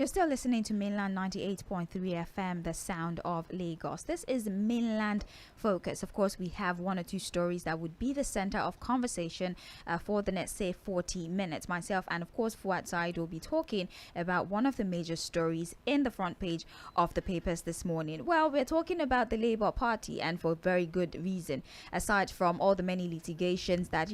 You're still listening to Mainland 98.3 FM, the sound of Lagos. This is Mainland Focus. Of course, we have one or two stories that would be the center of conversation for the next, say, 40 minutes. Myself and, of course, Fuad Said will be talking about one of the major stories in the front page of the papers this morning. Well, we're talking about the Labour Party, and for very good reason. Aside from all the many litigations that,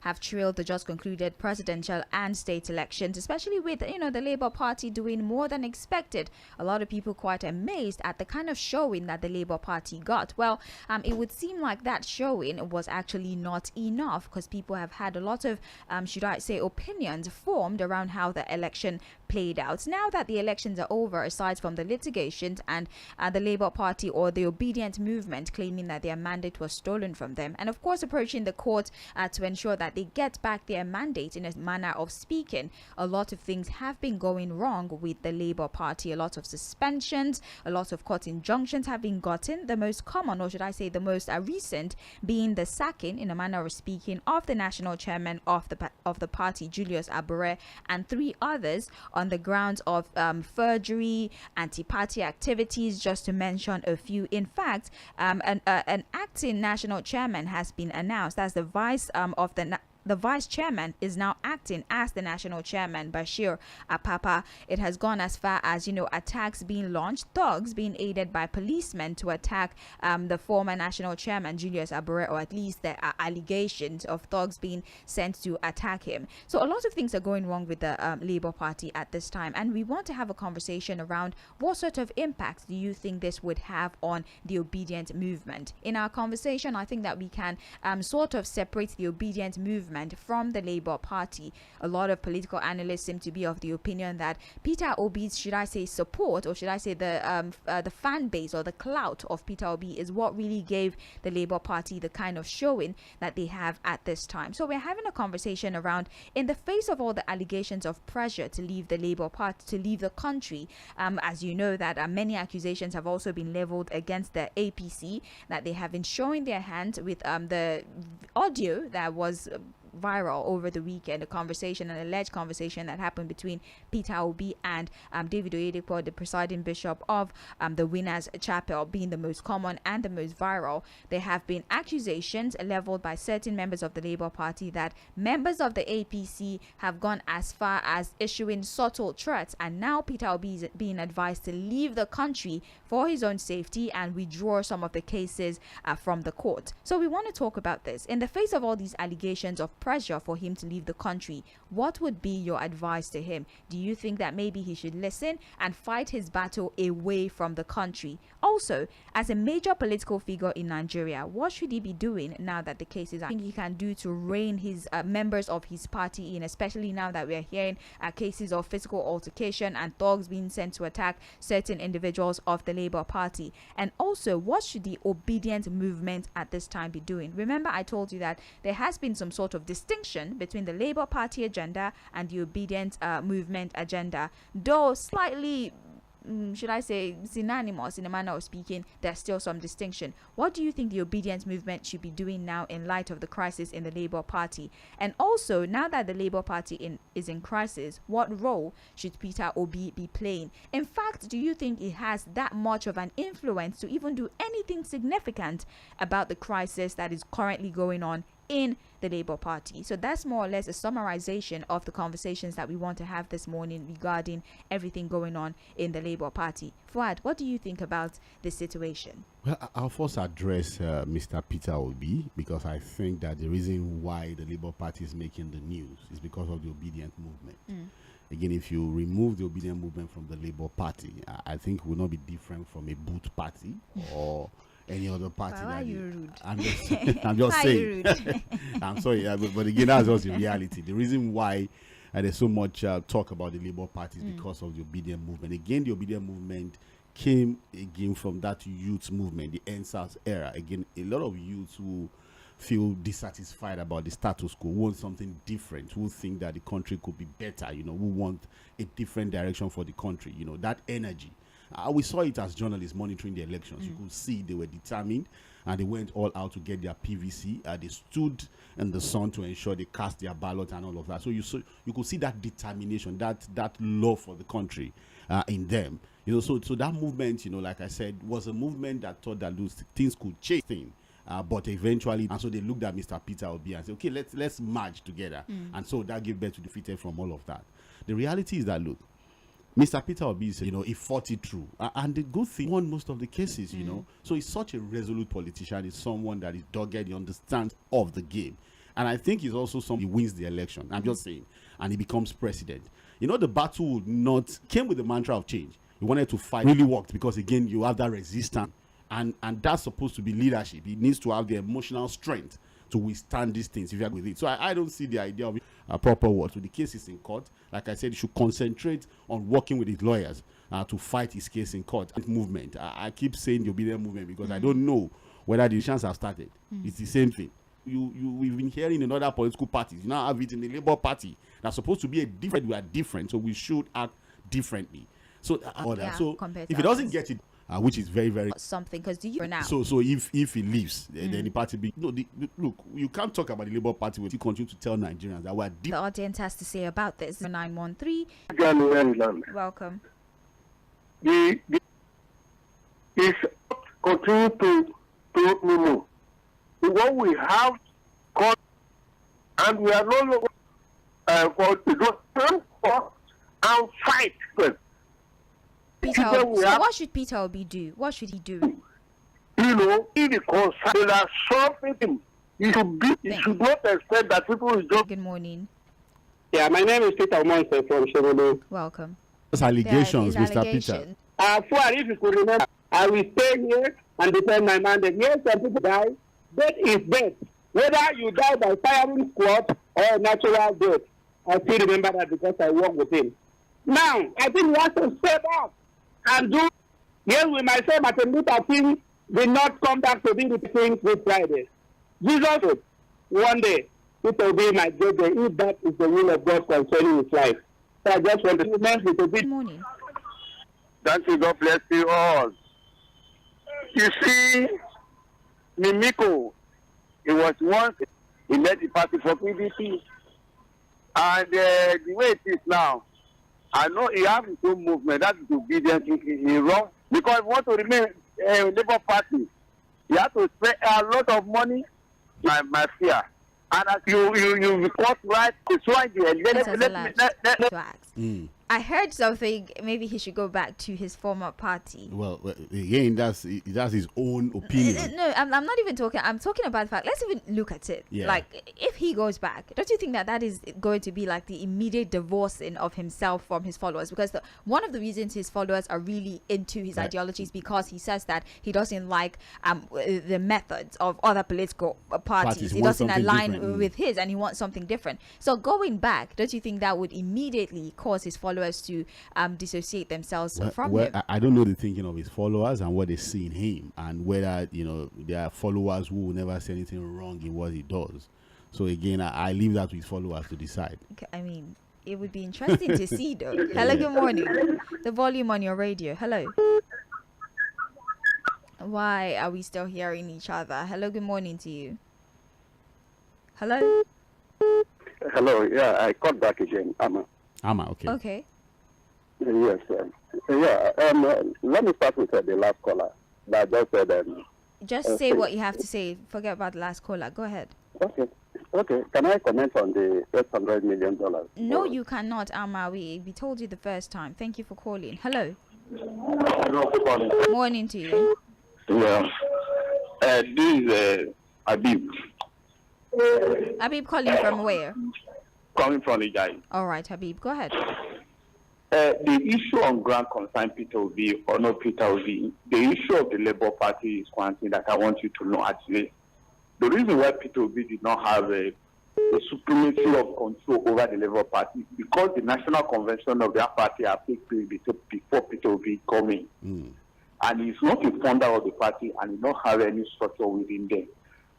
have trailed the just concluded presidential and state elections, especially with, the Labour Party doing more than expected. A lot of people quite amazed at the kind of showing that the Labour Party got. Well, it would seem like that showing was actually not enough, because people have had a lot of, should I say, opinions formed around how the election played out. Now that the elections are over, aside from the litigations and the Labour Party or the Obedient Movement claiming that their mandate was stolen from them, and of course approaching the court to ensure that they get back their mandate, in a manner of speaking, a lot of things have been going wrong with the Labour Party. A lot of suspensions, a lot of court injunctions have been gotten. The most common, or should I say the most recent, being the sacking, in a manner of speaking, of the national chairman of the party, Julius Abure, and three others on the grounds of forgery, anti-party activities, just to mention a few. In fact, an acting national chairman has been announced as the vice of the vice chairman is now acting as the national chairman, Bashir Apapa. It has gone as far as, attacks being launched, thugs being aided by policemen to attack the former national chairman, Julius Abure, or at least there are allegations of thugs being sent to attack him. So a lot of things are going wrong with the Labour Party at this time, and we want to have a conversation around what sort of impact do you think this would have on the Obedient Movement. In our conversation, I think that we can sort of separate the Obedient Movement from the Labour Party. A lot of political analysts seem to be of the opinion that Peter Obi's, should I say, support, or should I say the fan base or the clout of Peter Obi is what really gave the Labour Party the kind of showing that they have at this time. So we're having a conversation around, in the face of all the allegations of pressure to leave the Labour Party, to leave the country, as you know, that many accusations have also been leveled against the APC, that they have been showing their hand with the audio that was viral over the weekend, an alleged conversation that happened between Peter Obi and David Oyedepo, the presiding bishop of the Winners Chapel, being the most common and the most viral. There have been accusations leveled by certain members of the Labour Party that members of the APC have gone as far as issuing subtle threats, and now Peter Obi is being advised to leave the country for his own safety and withdraw some of the cases from the court. So we want to talk about this. In the face of all these allegations of pressure for him to leave the country, what would be your advice to him? Do you think that maybe he should listen and fight his battle away from the country? Also, as a major political figure in Nigeria, what should he be doing now that the cases are? I think he can do to rein his members of his party in, especially now that we're hearing cases of physical altercation and thugs being sent to attack certain individuals of the Labour Party. And also, what should the Obedient Movement at this time be doing? Remember, I told you that there has been some sort of distinction between the Labour Party agenda and the Obedient Movement agenda, though slightly, should I say, synonymous in a manner of speaking. There's still some distinction. What do you think the Obedient Movement should be doing now in light of the crisis in the Labour Party? And also, now that the Labour Party is in crisis, what role should Peter Obi be playing? In fact, do you think he has that much of an influence to even do anything significant about the crisis that is currently going on in the Labour Party? So that's more or less a summarization of the conversations that we want to have this morning regarding everything going on in the Labour Party. Fuad, what do you think about this situation? Well, I'll first address Mr. Peter Obi, because I think that the reason why the Labour Party is making the news is because of the Obedient Movement. Again, if you remove the Obedient Movement from the Labour Party, I think it will not be different from a boot party or any other party. Why are you rude? I'm just saying. Rude? I'm sorry, but again, that's just the reality. The reason why there's so much talk about the Labour Party is because of the Obedient Movement. Again, the Obedient Movement came again from that youth movement, the NSAS era. Again, a lot of youths who feel dissatisfied about the status quo, want something different, who think that the country could be better, who want a different direction for the country, that energy. We saw it as journalists monitoring the elections. You could see they were determined, and they went all out to get their PVC. They stood in the sun to ensure they cast their ballot and all of that. So you could see that determination, that love for the country. in them. So that movement, like I said, was a movement that thought that those things could change things. But eventually, and so they looked at Mr. Peter Obi and said, okay, let's merge together. And so that gave birth to defeated from all of that. The reality is that, look, Mr. Peter Obi said, he fought it through. And the good thing, won most of the cases, So he's such a resolute politician. He's someone that is dogged, he understands of the game. And I think he's also someone who wins the election. I'm just saying. And he becomes president. The battle would not, came with the mantra of change. He wanted to fight, really worked, because again, you have that resistance. And that's supposed to be leadership. He needs to have the emotional strength to withstand these things if you are with it. So I don't see the idea of a proper word. So the case is in court. Like I said, he should concentrate on working with his lawyers to fight his case in court. Movement. I keep saying the obedient movement because I don't know whether the elections have started. It's the same thing. We've been hearing in other political parties. You now have it in the Labour Party. That's supposed to be different. We are different, so we should act differently. So if he doesn't get it, which is very, very something, because do you now? So if he leaves, then the party look, you can't talk about the Labour Party when you continue to tell Nigerians that we're the audience has to say about this. 913. Welcome. Is continue to know what we have got, and we are no longer for to stand for and fight. Peter, so what should Peter Obi do? What should he do? In the concern, there are something he should not expect that people will just. Good morning. Yeah, my name is Peter Omonse from Shemolo. Welcome. Those allegations, Mr. Peter. If you could remember, I will stay here and defend my mandate. Yes, some people die. Death is death. Whether you die by firing squad or natural death, I still remember that because I work with him. Now, I think we have to step up and do. Yes, we might say Martin Luther King will not come back to be the things with Friday. Jesus would one day, it will be my good day if that is the will of God concerning his life. So I just want to mention it a bit. Good morning. Thank you. God bless you all. You see, Mimiko, he was once he led the party for PDP. And the way it is now, I know he has his own movement. That is obedience. He wrong. Because if he wants to remain a Labour Party, he has to spend a lot of money. My fear. And as you got right, it's why let me I heard something. Maybe he should go back to his former party. Well, again, that's his own opinion. No, I'm not even talking. I'm talking about the fact. Let's even look at it. Yeah. Like, if he goes back, don't you think that is going to be like the immediate divorcing of himself from his followers? Because one of the reasons his followers are really into his ideologies because he says that he doesn't like the methods of other political parties. He doesn't align with his, and he wants something different. So going back, don't you think that would immediately cause his followers to dissociate themselves from him? I don't know the thinking of his followers and what they see in him, and whether there are followers who will never say anything wrong in what he does. So again, I leave that to his followers to decide. Okay, I mean, it would be interesting to see though. Hello, good morning. The volume on your radio. Hello. Why are we still hearing each other? Hello, good morning to you. Hello. Hello. Yeah, I called back again. Ama, okay. Okay. Yes. Let me start with the last caller that just said. Just say what you have to say. Forget about the last caller. Go ahead. Okay. Can I comment on the $800 million? No, you cannot, Ama. We told you the first time. Thank you for calling. Hello. Morning to you. Yeah. This is Habib. Habib calling from where? Coming from the guy. All right, Habib, go ahead. The issue on ground concern Peter Obi or no Peter Obi, the issue of the Labour Party is one thing that I want you to know actually. The reason why Peter Obi did not have a supremacy of control over the Labour Party because the national convention of their party have taken place before Peter Obi coming. And he's not a founder of the party and he don't have any structure within them.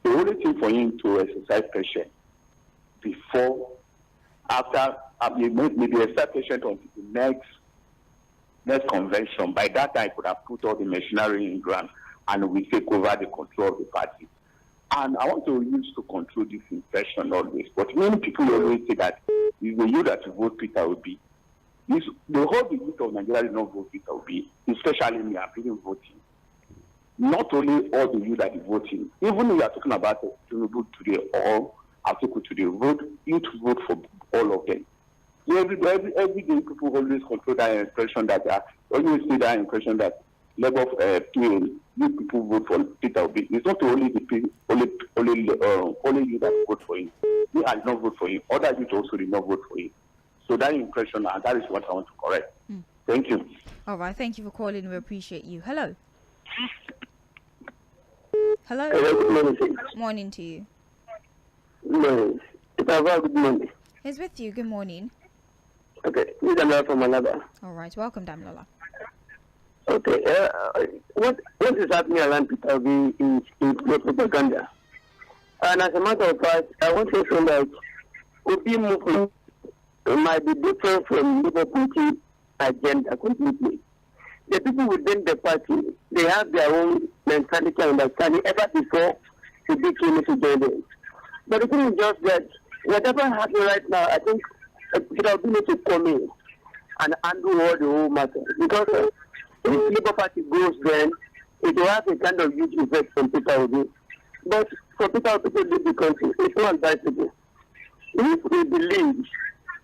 The only thing for him to exercise patience before, after, maybe exercise patience until the next convention. By that time, I could have put all the machinery in ground and we take over the control of the party. And I want to use to control this impression always. But many people always say that it was you that vote Peter Obi. The whole youth of Nigeria did not vote Peter Obi, especially me. I'm even voting. Not only all the youth that are voting, even if you are talking about Tinubu today or Atiku today, youth vote for all of them. So every day people always control that impression that they are always see that impression that Labour youth people vote for Peter Obi. It's not only the people, only you that vote for him. Me, I did not vote for him. Other youth also did not vote for him. So that impression, and that is what I want to correct. Thank you. All right. Thank you for calling. We appreciate you. Hello. Hello. Good morning. Morning to you. Good morning. Good morning. He's with you. Good morning. Okay, this is Damilola from Malaba. All right. Welcome, Damilola. Okay, what is happening around Peter Obi is propaganda. And as a matter of fact, I want to say that Obi movement might be different from Labour Party agenda completely. The people within the party, they have their own mentality and understanding ever before the big came to join them. But the thing is just that whatever happening right now, I think Peter Obi needs to come in and undo all the whole matter. Because if the Labour Party goes, then it will have a kind of huge effect on Peter Obi. But for Peter Obi to leave the country, it's not advisable. If we believe,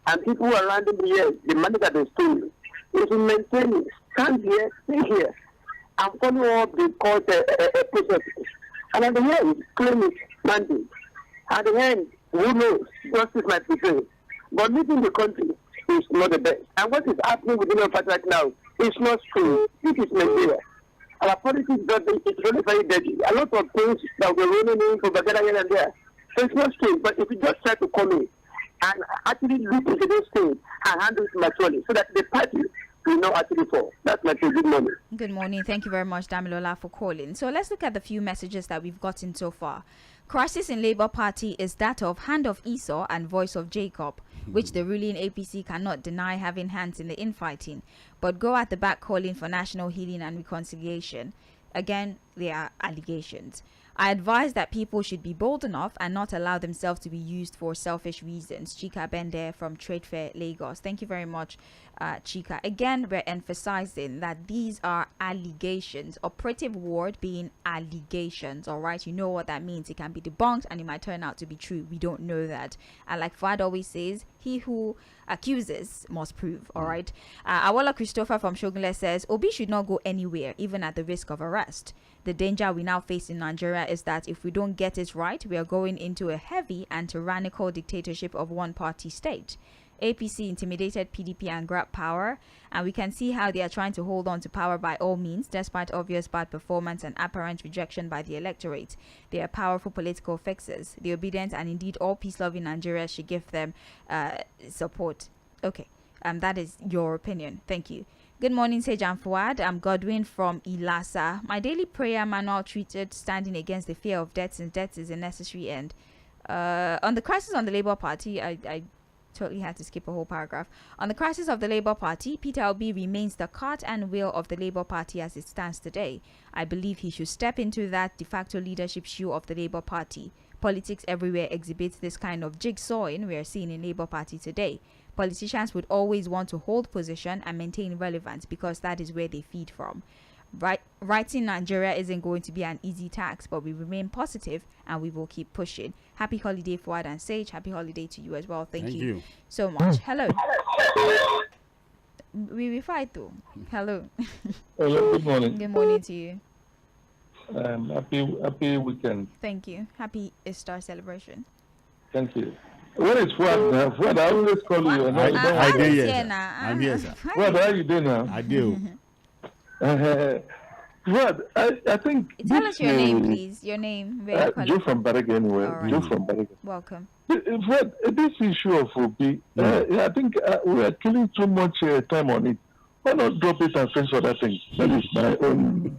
and people around him here, the money that they stole, if we maintain it, stand here, stay here, and follow up the court process. And at the end, claim it mandate. At the end, who knows? Justice might be fair. But leaving the country is not the best. And what is happening within our party right now is not true. This is Nigeria. Our politics is really very dirty. A lot of things that we're running in propaganda here and there. So it's not true. But if you just try to come in and actually look into this thing and handle it maturely so that the party will not actually fall. That's my good morning. Good morning. Thank you very much, Damilola, for calling. So let's look at the few messages that we've gotten so far. Crisis in Labour Party is that of hand of Esau and voice of Jacob, which the ruling APC cannot deny having hands in the infighting, but go at the back calling for national healing and reconciliation. Again, they are allegations. I advise that people should be bold enough and not allow themselves to be used for selfish reasons. Chika Bende from Trade Fair, Lagos. Thank you very much, Chika. Again, we're emphasizing that these are allegations. Operative word being allegations, all right? You know what that means. It can be debunked and it might turn out to be true. We don't know that. And like Fad always says, he who accuses must prove, all right? Awola Christopher from Shogunle says, Obi should not go anywhere, even at the risk of arrest. The danger we now face in Nigeria is that if we don't get it right, we are going into a heavy and tyrannical dictatorship of one-party state. APC intimidated PDP and grabbed power, and we can see how they are trying to hold on to power by all means, despite obvious bad performance and apparent rejection by the electorate. They are powerful political fixers. The obedient and indeed all peace-loving Nigeria should give them support. Okay, that is your opinion. Thank you. Good morning, Sejan Fuad. I'm Godwin from Ilasa. My daily prayer manual treated standing against the fear of death, since death is a necessary end. On the crisis on the Labour Party, I totally had to skip a whole paragraph. On the crisis of the Labour Party, Peter Obi remains the cart and wheel of the Labour Party as it stands today. I believe he should step into that de facto leadership shoe of the Labour Party. Politics everywhere exhibits this kind of jigsawing we are seeing in Labour Party today. Politicians would always want to hold position and maintain relevance because that is where they feed from. Righting Nigeria isn't going to be an easy task, but we remain positive and we will keep pushing. Happy holiday, Fuad and Sage. Happy holiday to you as well. Thank you so much. Hello. We fight though. Hello. Hello. Good morning. Good morning to you. Happy weekend. Thank you. Happy Easter celebration. Thank you. Where is Fuad now? Fuad, I always call you. I do, yes. I'm here, sir. Fuad, how are you doing now? I do. Fuad, I think. Tell us your name, please. Your name. Joe from Barrack, anyway. Right. Joe from Barrack. Welcome. Fuad, this issue of Obi, I think we are killing too much time on it. Why not drop it and send for that thing? That is my own.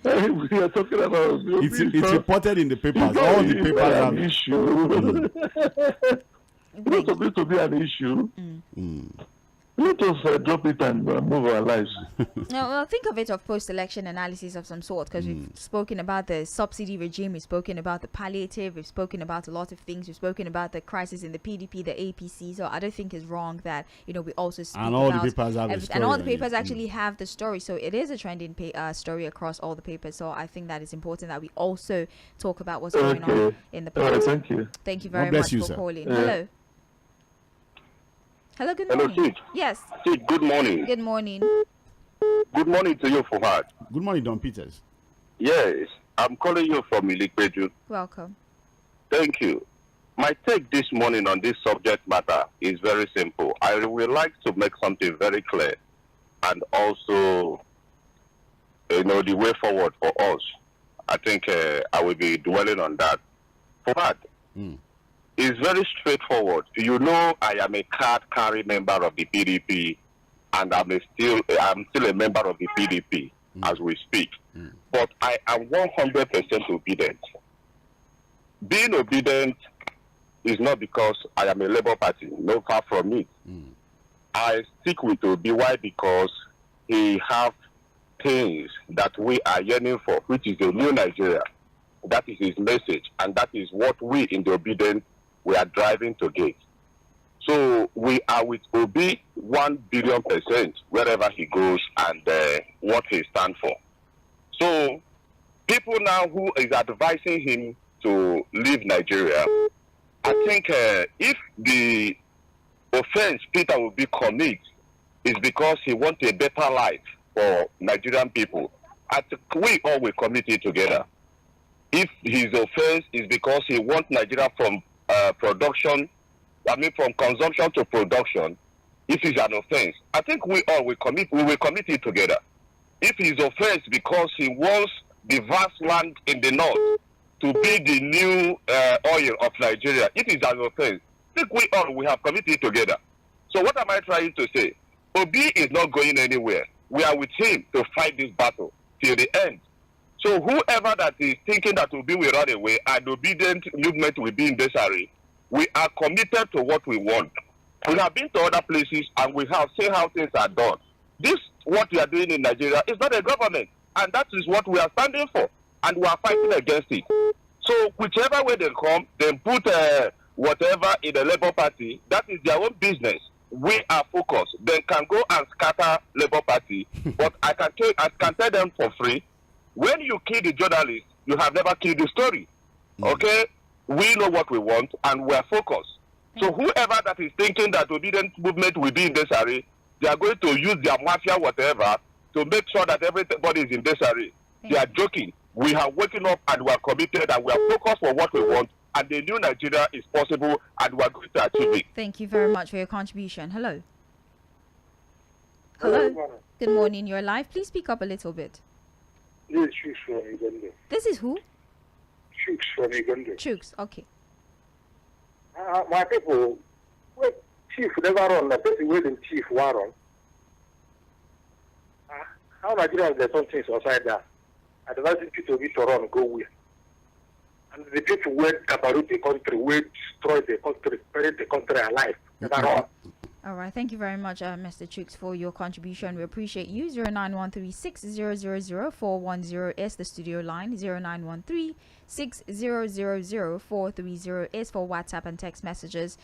We are talking about it's reported in the papers. All the papers have an issue. It's supposed to be an issue. Let us drop it and move our lives. No, well, think of it of post-election analysis of some sort, because we've spoken about the subsidy regime, we've spoken about the palliative, we've spoken about a lot of things, we've spoken about the crisis in the PDP, the APC. So I don't think it's wrong that we also speak And all about the papers have a and all the story on papers it. actually have the story. So it is a trending story across all the papers. So I think that it's important that we also talk about what's going on in the All right, papers. thank you. Thank you very God bless much you, for sir. calling. Yeah. Hello, good Hello, morning. Sid. Yes, Sid, good morning. good morning. Good morning to you, Fuhad. Good morning, Don Peters. Yes, I'm calling you from Ilikpeju. Welcome. Thank you. My take this morning on this subject matter is very simple. I would like to make something very clear, and also, the way forward for us. I think I will be dwelling on that. Fuhad, it's very straightforward. You know, I am a card-carrying member of the PDP, and I'm still a member of the PDP as we speak. But I am 100% obedient. Being obedient is not because I am a Labour Party. No, far from it. I stick with Obi. Why? Because he have things that we are yearning for, which is a new Nigeria. That is his message, and that is what we in the obedient we are driving to get. So we are with Obi 1 billion % wherever he goes and what he stands for. So people now who is advising him to leave Nigeria, I think if the offense Peter Obi commit is because he wants a better life for Nigerian people, I think we all will commit it together. If his offense is because he wants Nigeria from from consumption to production, if it's an offense, I think we will commit it together. If his offense because he wants the vast land in the north to be the new oil of Nigeria, it is an offense. I think we all have committed together. So what am I trying to say? Obi is not going anywhere. We are with him to fight this battle till the end. So whoever that is thinking that Obi will run away and obedient movement will be in disarray, we are committed to what we want. We have been to other places and we have seen how things are done. This, what we are doing in Nigeria, is not a government. And that is what we are standing for. And we are fighting against it. So whichever way they come, they put whatever in the Labour Party, that is their own business. We are focused. They can go and scatter Labour Party. But I can tell them for free, when you kill the journalist, you have never killed the story. Okay? We know what we want and we are focused. So whoever that is thinking that obedient movement will be in disarray, they are going to use their mafia whatever to make sure that everybody is in disarray. They are joking. We are waking up and we are committed and we are focused for what we want, and the new Nigeria is possible and we are going to achieve it. Thank you very much for your contribution. Hello. Hello. Good morning. You're live. Please speak up a little bit. This is Chooks from Uganda. This is who? Chooks from Uganda. Chooks. Okay. My people, well, chief never run. The person where the chief war run. How Nigerians there's some things outside there. Advising people to run go where. And the people where cabaret the country, where destroy the country, bury the country alive. Never run. All right. Thank you very much, Mr. Chooks, for your contribution. We appreciate you. 0913-6000-410 is the studio line. 0913-6000-430 is for WhatsApp and text messages.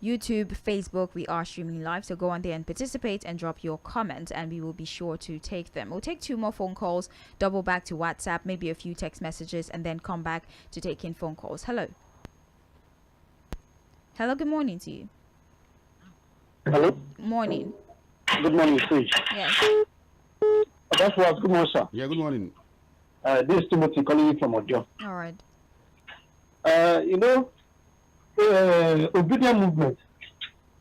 YouTube, Facebook, we are streaming live. So go on there and participate and drop your comment, and we will be sure to take them. We'll take 2 more phone calls, double back to WhatsApp, maybe a few text messages, and then come back to take in phone calls. Hello. Hello. Good morning to you. Hello? Morning. Good morning, Sage. Yes. That's what. Good morning, sir. Yeah, good morning. This is Timothy calling you from Ojo. All right. Obedient movement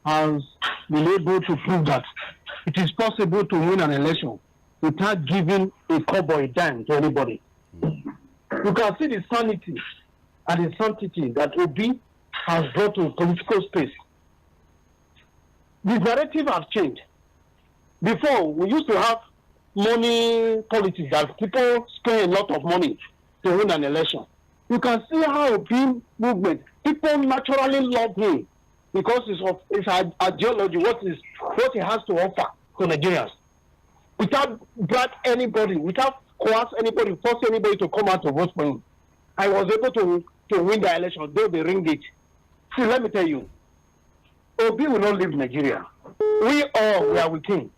has been able to prove that it is possible to win an election without giving a cowboy dime to anybody. You can see the sanity and the sanctity that Obi has brought to political space. The narrative has changed. Before, we used to have money politics that people spend a lot of money to win an election. You can see how Obi movement, people naturally love him because it's ideology, what is what he has to offer to Nigerians without drag anybody, without coerce anybody, force anybody to come out to vote for him. I was able to win the election, though they ring it. See, let me tell you, Obi will not leave Nigeria. We are with him.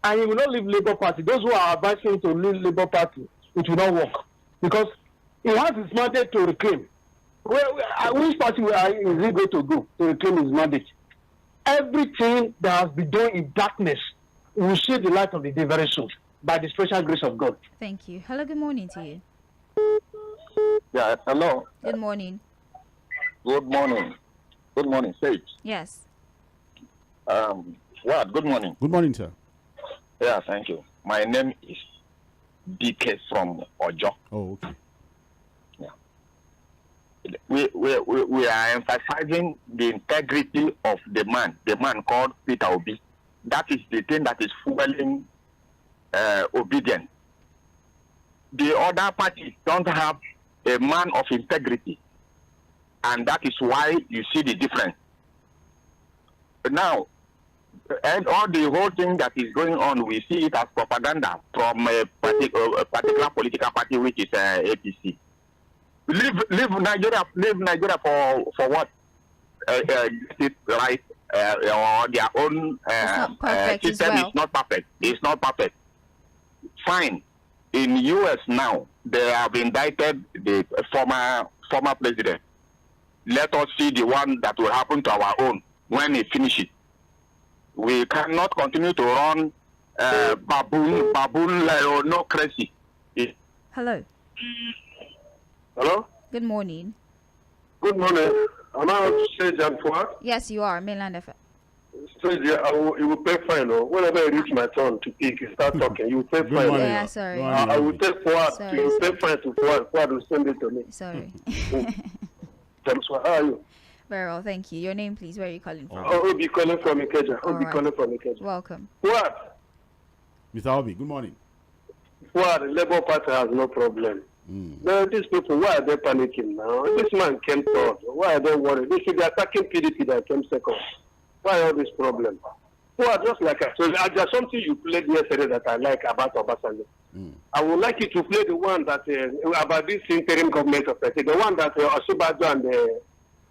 And he will not leave Labour Party. Those who are advising him to leave Labour Party, it will not work. Because he has his mandate to reclaim. Which party is he going to go to reclaim his mandate? Everything that has been done in darkness will see the light of the day very soon by the special grace of God. Thank you. Hello, good morning to you. Yeah, hello. Good morning. Good morning. Good morning, Sage. Yes. Good morning. Good morning, sir. Yeah, thank you. My name is DK from Ojo. Oh, okay. We are emphasizing the integrity of the man called Peter Obi. That is the thing that is fueling obedience. The other parties don't have a man of integrity, and that is why you see the difference. Now, and all the whole thing that is going on, we see it as propaganda from a particular political party, which is APC. Leave Nigeria for what? Get it right, or their own system is not perfect. It's not perfect. Fine. In US now, they have indicted the former president. Let us see the one that will happen to our own when he finishes. We cannot continue to run baboon no crazy. Hello. Hello? Good morning. Good morning. Am I Sage and Fuad? Yes, you are. Mainland FM. Sage, you will pay fine. Whenever I reach my turn to pick, you start talking. You will pay Good fine. morning. Yeah, sorry. I will take Fuad. Sorry, You will sorry. pay fine to Fuad. Fuad will send it to me. Sorry. Thanks. How are you? Very well, thank you. Your name, please. Where are you calling from? Oh, Obi calling from Ikeja. All Obi right. calling from Ikeja. Welcome. Fuad. Mr. Obi, good morning. Fuad, the Labour Party has no problem. Now, these people, why are they panicking now? This man came third. Why are they worried? They should be attacking PDP that came second. Why all this problem? Well, just like I told you, there's something you played yesterday that I like about Obasanjo. I would like you to play the one that about this interim government of the one that Osibajo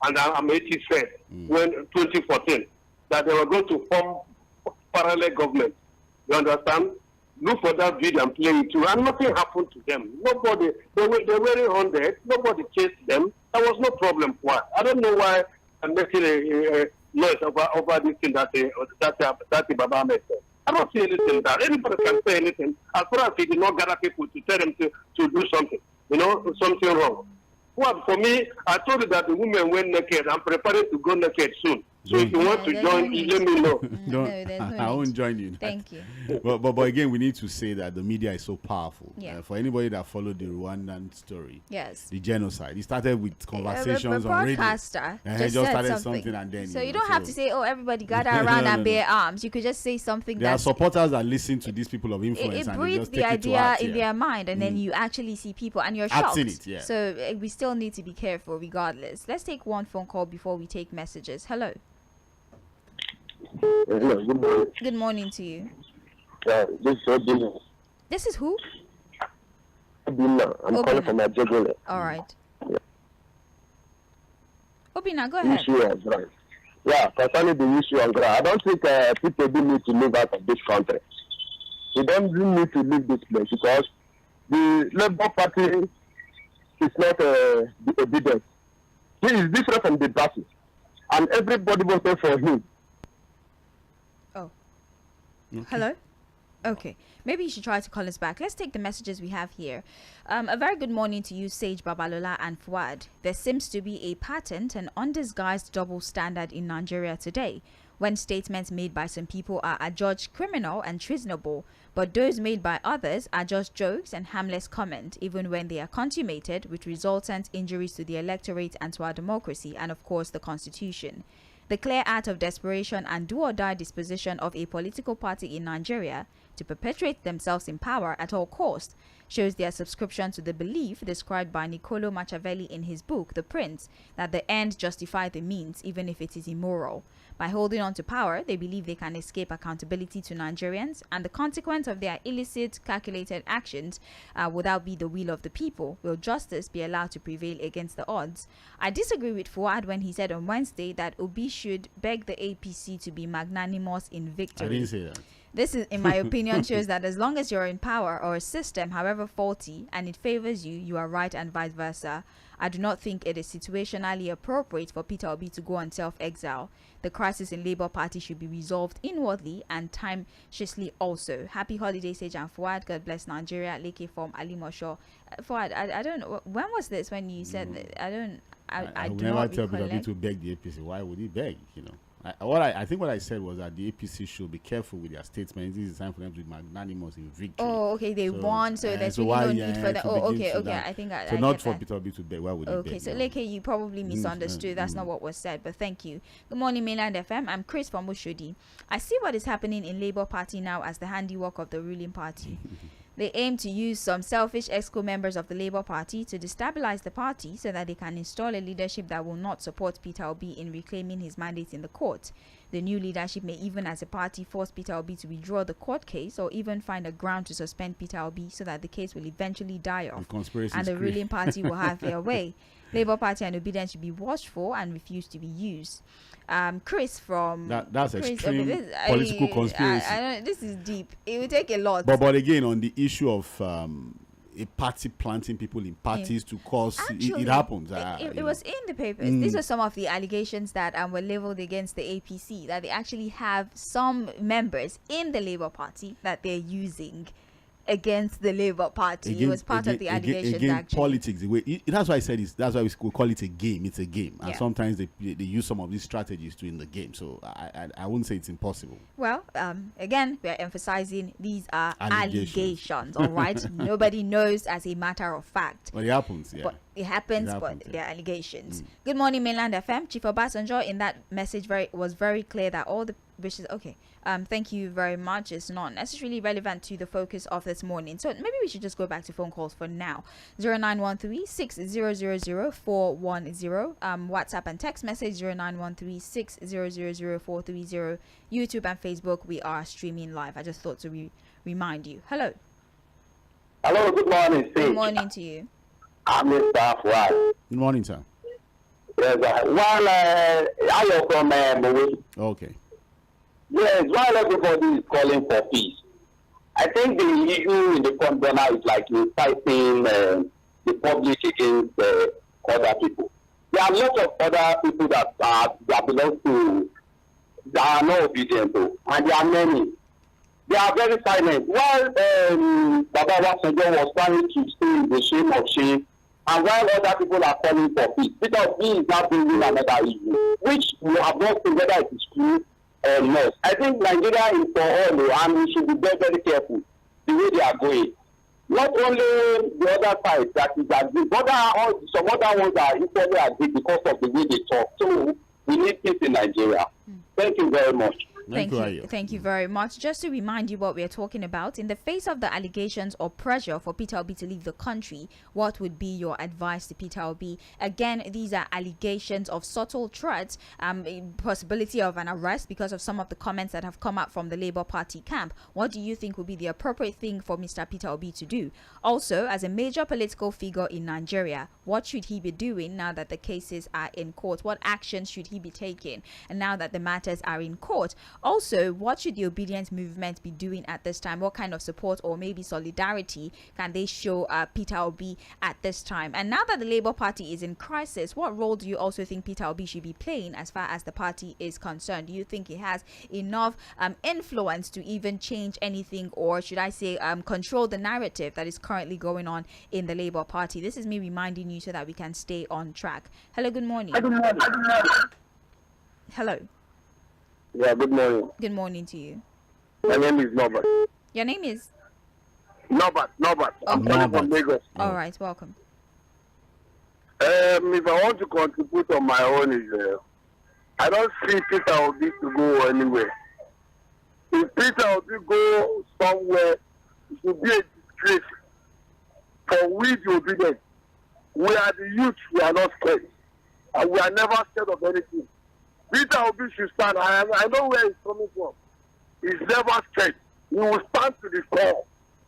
and Amechi said when 2014 that they were going to form parallel government. You understand? Look for that video and play it too. And nothing happened to them. Nobody, they were 100. Nobody chased them. There was no problem for us. I don't know why I'm making a noise over this thing that Baba Ahmed said. I don't see anything that anybody can say anything as far as he did not gather people to tell them to do something, something wrong. Well, for me, I told you that the women went naked. I'm preparing to go naked soon. So if you want to join, let me know. I won't join you. Thank you. But again, we need to say that the media is so powerful. Yeah. For anybody that followed the Rwandan story, Yes. the genocide, it started with conversations The on radio. broadcaster And just just said started something. and then So you don't have to say, "Oh, everybody gather around and bear arms." You could just say something There are that supporters that listen to these people of influence it and they breeds just the take it to idea heart, in yeah. their mind, and then you actually see people, and you're shocked. Acting it, yeah. So we still need to be careful, regardless. Let's take one phone call before we take messages. Hello. Hello, good morning. Good morning to you. This is Obina. This is who? Obina. I'm Obina. calling from Ajagole. All right. Yeah. Obina, go ahead. Issue on ground. Yeah, concerning the issue on ground, I don't think people do need to move out of this country. They don't really need to leave this place because the Labour Party is not the obedient. He is different from the party, and everybody voted for him. Oh. Hello? Okay. Maybe you should try to call us back. Let's take the messages we have here. A very good morning to you, Sage, Babalola, and Fuad. There seems to be a patent and undisguised double standard in Nigeria today, when statements made by some people are adjudged criminal and treasonable, but those made by others are just jokes and harmless comment, even when they are consummated with resultant injuries to the electorate and to our democracy, and of course the Constitution. The clear act of desperation and do-or-die disposition of a political party in Nigeria to perpetuate themselves in power at all costs, shows their subscription to the belief described by Niccolo Machiavelli in his book, The Prince, that the end justifies the means, even if it is immoral. By holding on to power, they believe they can escape accountability to Nigerians, and the consequence of their illicit, calculated actions without be the will of the people. Will justice be allowed to prevail against the odds? I disagree with Fuad when he said on Wednesday that Obi should beg the APC to be magnanimous in victory. I didn't say that. This is, in my opinion, shows that as long as you're in power or a system, however faulty, and it favors you, you are right and vice versa. I do not think it is situationally appropriate for Peter Obi to go on self-exile. The crisis in Labour Party should be resolved inwardly and time-shishly also. Happy holidays, Sage and Fuad. God bless Nigeria. Leke from Ali Mosho. Fuad, I don't know. When was this when you said that? I would do never not tell Peter Obi recollect. to beg the APC. Why would he beg? I think what I said was that the APC should be careful with their statements. This is time for them to be magnanimous in victory. Oh, okay, they won, so there's really no need for that. Oh, okay, I think I so not get for that. Peter Obi to beg. Why would he beg? Okay, so No. Leke, you probably misunderstood. That's not what was said, but thank you. Good morning, Mainland FM. I'm Chris from Ushodi. I see what is happening in Labour Party now as the handiwork of the ruling party. They aim to use some selfish EXCO members of the Labour Party to destabilize the party so that they can install a leadership that will not support Peter Obi in reclaiming his mandate in the court. The new leadership may even as a party force Peter Obi to withdraw the court case or even find a ground to suspend Peter Obi so that the case will eventually die off and the ruling party will have their way. Labour Party and Obedience should be watched for and refuse to be used. Chris from that's Chris, extreme this- political conspiracy. I don't, this is deep. It will take a lot. But again, on the issue of a party planting people in parties to cause it happens. It was in the papers. These were some of the allegations that were leveled against the APC, that they actually have some members in the Labour Party that they're using against the Labour Party. It was part of the allegations, actually. Politics. That's why I said that's why we call it a game. It's a game, and Yeah. sometimes they use some of these strategies to in the game. So I wouldn't say it's impossible. Well, again, we are emphasizing these are Allegations. all right? Nobody knows as a matter of fact. But it happens. Yeah. But it happens, but they're allegations. Good morning, Mainland FM. Chief Obasanjo in that message was very clear that all the wishes. Okay. Thank you very much. It's not necessarily relevant to the focus of this morning. So maybe we should just go back to phone calls for now. 0913-6000-410. WhatsApp and text message 0913-6000-430. YouTube and Facebook, we are streaming live. I just thought to remind you. Hello. Hello, good morning, Steve. Good morning to you. I'm Mr. Fuad. Good morning, sir. Yes, I am from Maui. Okay. Yes, while everybody is calling for peace, I think the issue in the front burner is like inciting the public against other people. There are lots of other people that belong to, that are not obedient to, and there are many. They are very silent. While Baba Obasanjo was trying to stay in the shame of shame, and while other people are calling for peace, Peter Obi is now bringing another issue, which we have not seen whether it is true or not. I think Nigeria is for all, and we should be very, very careful the way they are going. Not only the other side that is agreed, but some other ones are equally agreed because of the way they talk. So we need peace in Nigeria. Thank you very much. Thank you very much. Just to remind you what we are talking about, in the face of the allegations or pressure for Peter Obi to leave the country, what would be your advice to Peter Obi? Again, these are allegations of subtle threats, possibility of an arrest because of some of the comments that have come out from the Labour Party camp. What do you think would be the appropriate thing for Mr. Peter Obi to do? Also, as a major political figure in Nigeria, what should he be doing now that the cases are in court? What actions should he be taking? And now that the matters are in court, also, what should the Obedience movement be doing at this time? What kind of support or maybe solidarity can they show Peter Obi at this time? And now that the Labour Party is in crisis, what role do you also think Peter Obi should be playing as far as the party is concerned? Do you think he has enough influence to even change anything, or should I say control the narrative that is currently going on in the Labour Party? This is me reminding you so that we can stay on track. Hello, good morning. Hello. Yeah, good morning. Good morning to you. My name is Norbert. Your name is? Norbert. I'm Okay. calling from Lagos. All right, welcome. If I want to contribute on my own, I don't see Peter Obi to go anywhere. If Peter Obi go somewhere, it will be a disgrace for we the obedient. We are the youth, we are not scared. And we are never scared of anything. Peter Obi should stand. I know where he's coming from. He's never scared. He will stand to the call.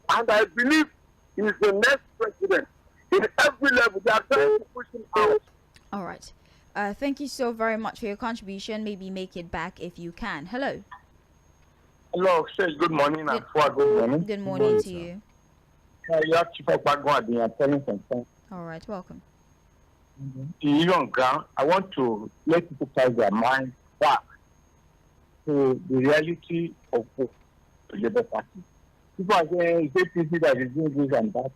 And I believe he's the next president. In every level, they are trying to push him out. All right. Thank you so very much for your contribution. Maybe make it back if you can. Hello. Hello, says good morning and good morning. Good morning to you. You have Chief Okpagwa, the telling from. All right, welcome. Even on ground, I want to let people cast their mind back to the reality of the Labour Party. People are saying it's APC that is doing this and that.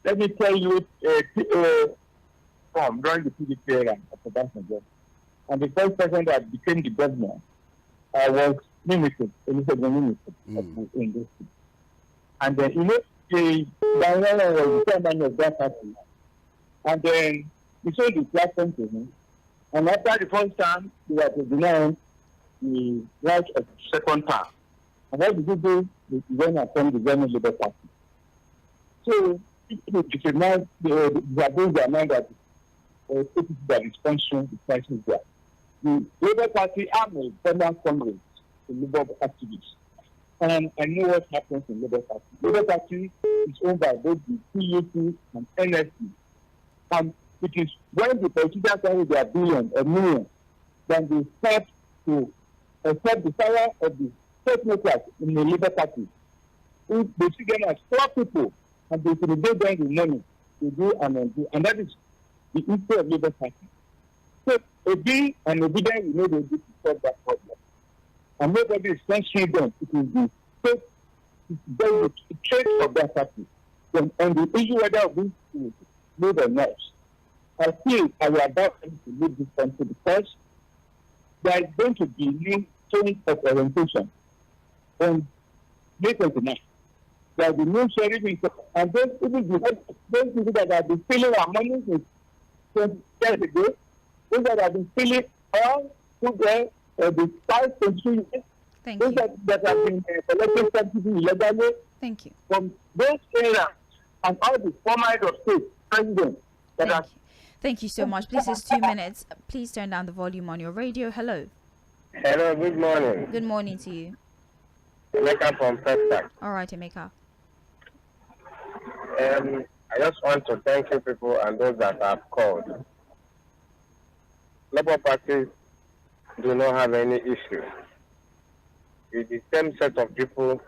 Let me tell you, from during the PDP era of Obasanjo, and the first person that became the governor was Minister, Elizabeth of Industry. And then, the Daniela was the chairman of that party. And then we sold the platform to him. And after the first time, he was denied the right of second term. And what did he do? He went and formed the German Labour Party. So, people recognize they are doing their mind that people that is sponsoring the crisis there. The Labour Party are a former comrades in Labour activists. And I know what happens in Labour Party. Labour Party is owned by both the PUC and NSC. And it is when the politicians say they are billion or million, then they start to accept the power of the state makers in the Labour Party. If they see them as poor people and they will give them the money to do and undo. And that is the issue of Labour Party. So, Obi and Obedient will not be able to solve that problem. And nobody is censoring them. It is the state, the trait of that party. And the issue whether Obi will leave or not, I feel I will about to leave this country because there is going to be new change of orientation on May 29. There will be new sharing, and those people that have been stealing our money since 20 years ago, those that have been stealing all through the 5 to 3 years, Thank those you. that have been collecting subsidies illegally Thank you. from those areas and all the former head of state presidents that are. Thank you so much. Please, it's 2 minutes. Please turn down the volume on your radio. Hello. Hello, good morning. Good morning to you. Emeka from Texas. All right, Emeka. I just want to thank you people and those that have called. Labour parties do not have any issue. It's the same set of people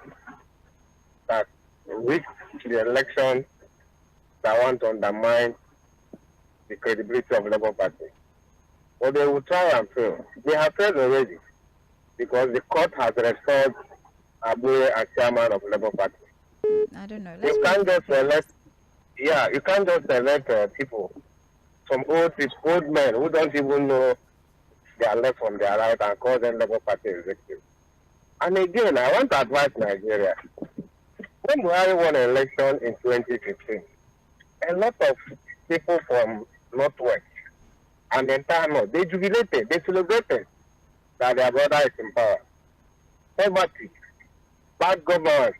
that rigged the election that want to undermine the credibility of Labour Party. But they will try and fail. They have failed already because the court has restored Abuye as chairman of Labour Party. I don't know. You can't just elect, you can't just elect people, some old men who don't even know their left from their right and call them Labour Party executives. And again, I want to advise Nigeria. When Buhari won an election in 2015, a lot of people from Northwest and the entire North, they jubilated, they celebrated that their brother is in power. Poverty, bad governance,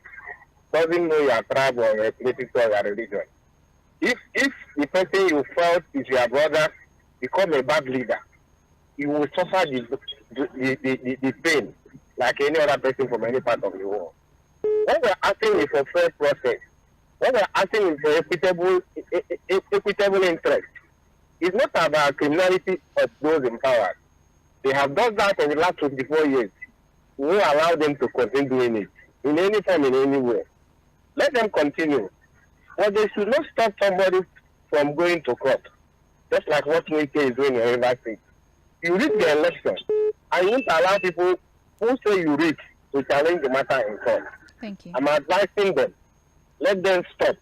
doesn't know your tribe or your ethnicity or your religion. If the person you felt is your brother become a bad leader, you will suffer the pain like any other person from any part of the world. What we're asking is for fair process. What we're asking is for equitable interest. It's not about criminality of those in power. They have done that in the last 24 years. We will allow them to continue doing it in any form, in any way. Let them continue. But they should not stop somebody from going to court. Just like what Wike is doing in River State. You reach the election and you won't allow people who say you reach to challenge the matter in court. Thank you. I'm advising them, let them stop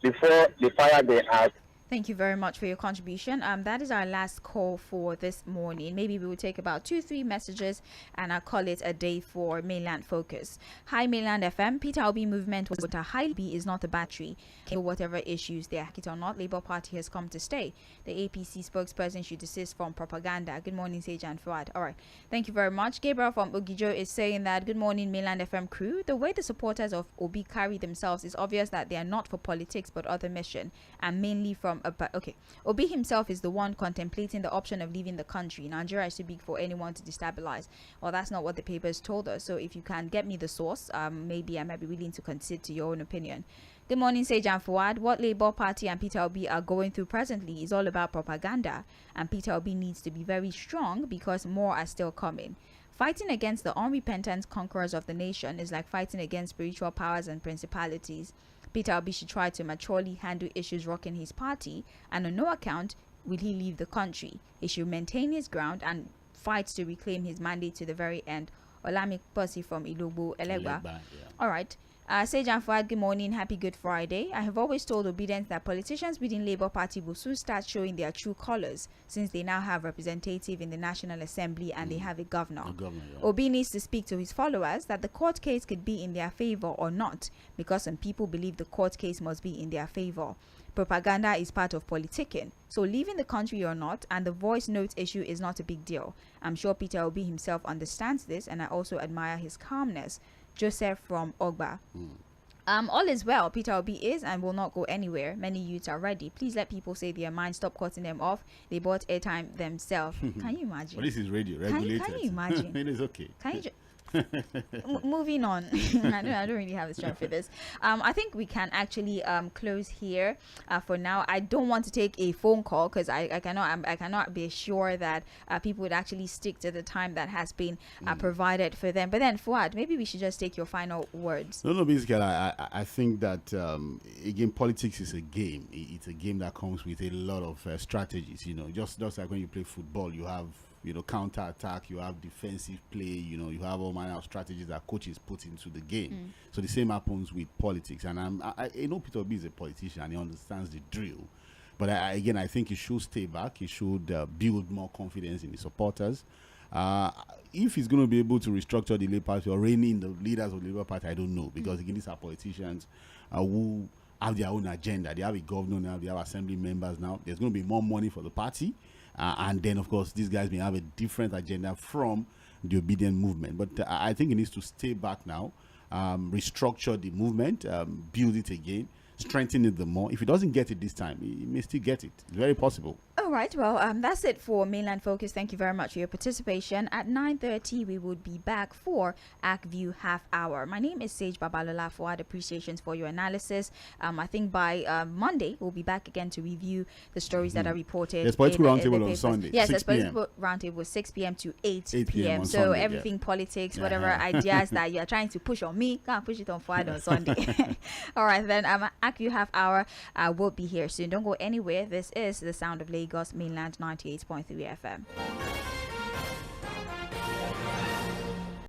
before the fire they have Thank you very much for your contribution. That is our last call for this morning. Maybe we will take about 2-3 messages and I'll call it a day for Mainland Focus. Hi, Mainland FM. Peter Obi movement was what a high B is not a battery. Whatever issues there, it or not, Labour Party has come to stay. The APC spokesperson should desist from propaganda. Good morning, Sage and Fuad. All right. Thank you very much. Gabriel from Ogijo is saying that good morning, Mainland FM crew. The way the supporters of Obi carry themselves is obvious that they are not for politics but other mission, and mainly from okay, Obi himself is the one contemplating the option of leaving the country. Nigeria is too big for anyone to destabilize. Well, that's not what the papers told us. So if you can get me the source, maybe I might be willing to consider to your own opinion. Good morning, Sage and Fuad. What Labour Party and Peter Obi are going through presently is all about propaganda, and Peter Obi needs to be very strong because more are still coming. Fighting against the unrepentant conquerors of the nation is like fighting against spiritual powers and principalities. Peter Obi should try to maturely handle issues rocking his party, and on no account will he leave the country. He should maintain his ground and fight to reclaim his mandate to the very end. Olamide Percy from Ilobo, Elegba. Yeah. All right. Sage and Fuad, good morning. Happy Good Friday. I have always told Obedience that politicians within Labour Party will soon start showing their true colours, since they now have representative in the National Assembly and they have a governor. Yeah. Obi needs to speak to his followers that the court case could be in their favour or not, because some people believe the court case must be in their favour. Propaganda is part of politicking, so leaving the country or not, and the voice note issue is not a big deal. I'm sure Peter Obi himself understands this, and I also admire his calmness. Joseph from Ogba. All is well. Peter Obi is and will not go anywhere. Many youths are ready. Please let people say their mind. Stop cutting them off. They bought airtime themselves. Can you imagine? Well, this is radio, regulated. Can you imagine? It is okay. Can you moving on. I don't really have the strength for this. I think we can actually close here for now. I don't want to take a phone call because I cannot be sure that people would actually stick to the time that has been provided for them. But then, Fuad, maybe we should just take your final words. No, basically, I think that again, politics is a game. It's a game that comes with a lot of strategies. Just like when you play football, you have counter attack, you have defensive play, you have all manner of strategies that coaches put into the game. So the same happens with politics. And I know Peter Obi is a politician and he understands the drill. But I think he should stay back. He should build more confidence in his supporters. If he's going to be able to restructure the Labour Party or rein in the leaders of the Labour Party, I don't know. Because again, these are politicians who have their own agenda. They have a governor now, they have assembly members now. There's going to be more money for the party. And then, of course, these guys may have a different agenda from the Obedient movement. But I think he needs to stay back now, restructure the movement, build it again, strengthen it the more. If he doesn't get it this time, he may still get it. It's very possible. All right. Well, that's it for Mainland Focus. Thank you very much for your participation. At 9:30, we would be back for ActView Half Hour. My name is Sage Babalola. For appreciations for your analysis. I think by Monday, we'll be back again to review the stories that are reported. There's political roundtable on Sunday. Yes, there's political roundtable 6 p.m. to 8 p.m. So Sunday, everything politics, whatever ideas that you're trying to push on me, can't push it on Friday on Sunday. All right, then ActView Half Hour will be here soon. Don't go anywhere. This is the sound of Lagos, Mainland 98.3 FM.